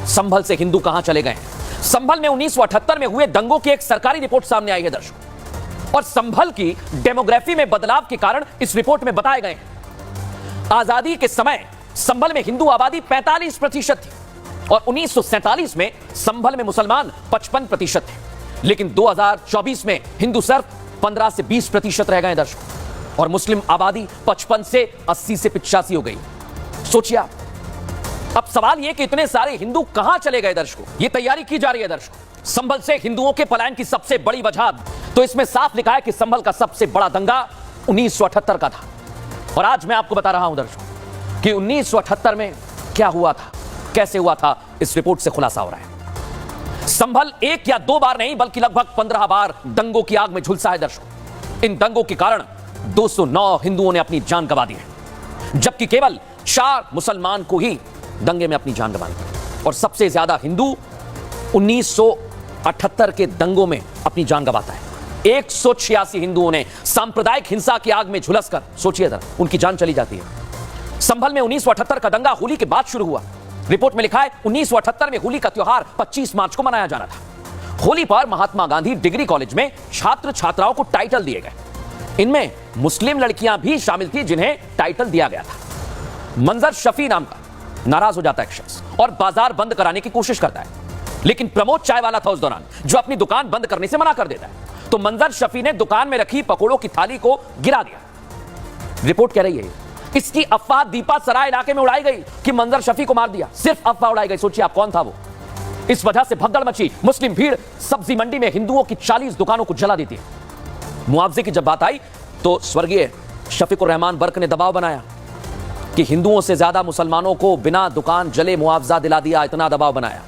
संभल से हिंदू कहां चले गए? संभल में 1978 में हुए दंगों की एक सरकारी रिपोर्ट सामने आई है दर्शकों, और संभल की डेमोग्राफी में बदलाव के कारण इस रिपोर्ट में बताए गए हैं। आजादी के समय संभल में हिंदू आबादी 45% थी और 1947 में संभल में मुसलमान 55% थे, लेकिन 2024 में हिंदू सिर्फ 15 से 20% रह गए दर्शकों, और मुस्लिम आबादी 55 से 80 से 85 हो गई। सोचिए आप, अब सवाल यह कि इतने सारे हिंदू कहां चले गए दर्शकों? यह तैयारी की जा रही है दर्शकों। संभल से हिंदुओं के पलायन की सबसे बड़ी वजह तो इसमें साफ लिखा है कि संभल का सबसे बड़ा दंगा 1978 का था, और आज मैं आपको बता रहा हूं दर्शकों कि 1978 में क्या हुआ था, कैसे हुआ था, इस रिपोर्ट से खुलासा हो रहा है। संभल एक या दो बार नहीं बल्कि लगभग 15 बार दंगों की आग में झुलसा है दर्शकों। इन दंगों के कारण 209 हिंदुओं ने अपनी जान गंवा दी है, जबकि केवल 4 मुसलमान को ही दंगे में अपनी जान गंवाई, और सबसे ज्यादा हिंदू 1978 के दंगों में अपनी जान गंवाता है। 186 हिंदुओं ने सांप्रदायिक हिंसा की आग में झुलसकर, सोचिए जरा, उनकी जान चली जाती है। संभल में 1978 का दंगा होली के बाद शुरू हुआ। रिपोर्ट में लिखा है 1978 में होली का त्योहार 25 मार्च को मनाया जाना था। होली पर महात्मा गांधी डिग्री कॉलेज में छात्र छात्राओं को टाइटल दिए गए। इनमें मुस्लिम लड़कियां भी शामिल थी जिन्हें टाइटल दिया गया था। मंजर शफी नाम का नाराज हो जाता है शख्स और बाजार बंद कराने की कोशिश करता है, लेकिन प्रमोद चाय वाला था उस दौरान जो अपनी दुकान बंद करने से मना कर देता है। तो मंजर शफी ने दुकान में रखी पकोड़ों की थाली को गिरा दिया। रिपोर्ट कह रही है इसकी अफवाह दीपा सराय इलाके में उड़ाई गई कि मंजर शफी को मार दिया। सिर्फ अफवाह उड़ाई गई। सोचिए आप, कौन था वो? इस वजह से भगदड़ मची। मुस्लिम भीड़ सब्जी मंडी में हिंदुओं की 40 दुकानों को जला देती है। मुआवजे की जब बात आई तो स्वर्गीय शफीकुर रहमान बर्क ने दबाव बनाया कि हिंदुओं से ज्यादा मुसलमानों को बिना दुकान जले मुआवजा दिला दिया। इतना दबाव बनाया।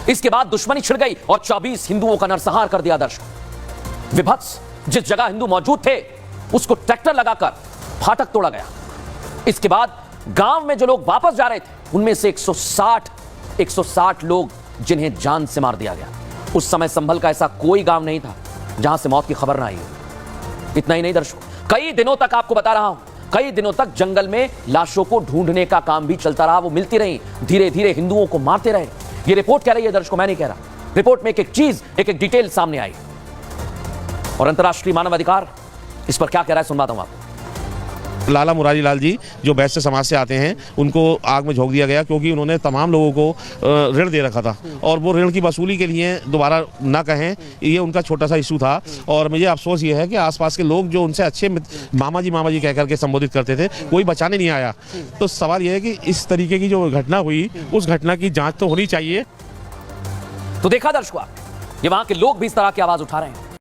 इसके बाद दुश्मनी छिड़ गई और 24 हिंदुओं का नरसंहार कर दिया दर्शक। विभत्स, जिस जगह हिंदू मौजूद थे उसको ट्रैक्टर लगाकर फाटक तोड़ा गया। इसके बाद गांव में जो लोग वापस जा रहे थे उनमें से 160 लोग जिन्हें जान से मार दिया गया। उस समय संभल का ऐसा कोई गांव नहीं था जहां से मौत की खबर ना आई। इतना ही नहीं दर्शकों, कई दिनों तक, आपको बता रहा हूं, कई दिनों तक जंगल में लाशों को ढूंढने का काम भी चलता रहा। वो मिलती रही, धीरे धीरे हिंदुओं को मारते रहे। ये रिपोर्ट कह रही है दर्शकों, मैं नहीं कह रहा। रिपोर्ट में एक एक चीज, एक एक डिटेल सामने आई। और अंतर्राष्ट्रीय मानवाधिकार इस पर क्या कह रहा है सुनवाता हूं आपको। लाला मुरारी लाल जी जो वैश्य समाज से आते हैं उनको आग में झोंक दिया गया क्योंकि उन्होंने तमाम लोगों को ऋण दे रखा था, और वो ऋण की वसूली के लिए दोबारा ना कहें, ये उनका छोटा सा इशू था। और मुझे अफसोस ये है कि आसपास के लोग जो उनसे अच्छे मामा जी कह करके संबोधित करते थे, कोई बचाने नहीं आया। तो सवाल यह है कि इस तरीके की जो घटना हुई उस घटना की जाँच तो होनी चाहिए। तो देखा दर्शकों, ये वहां के लोग भी इस तरह की आवाज उठा रहे हैं।